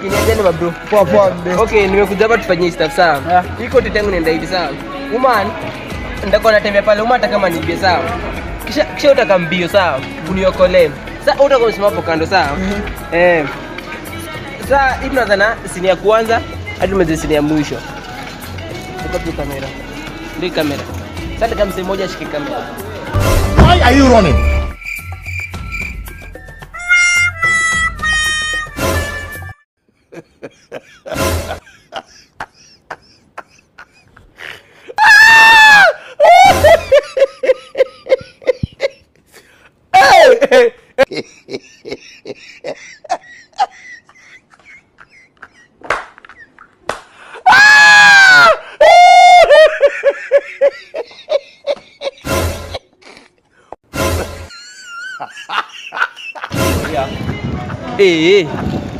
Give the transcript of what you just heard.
Kiniaje ni bro? Poa poa best. Okay, nimekuja hapa tufanyie stuff sawa. Iko titangu nenda hivi sawa. Woman, ndako natembea pale umata kama nibie sawa. Kisha utaka mbio sawa. Uniokolee. Sasa utaka usimama hapo kando sawa. Sasa hivi nadhani sini ya kwanza hadi tumeze sini ya mwisho. Tuko kamera. Ndio kamera. Sasa kama msemo mmoja ashike kamera. Why are you running? Yeah.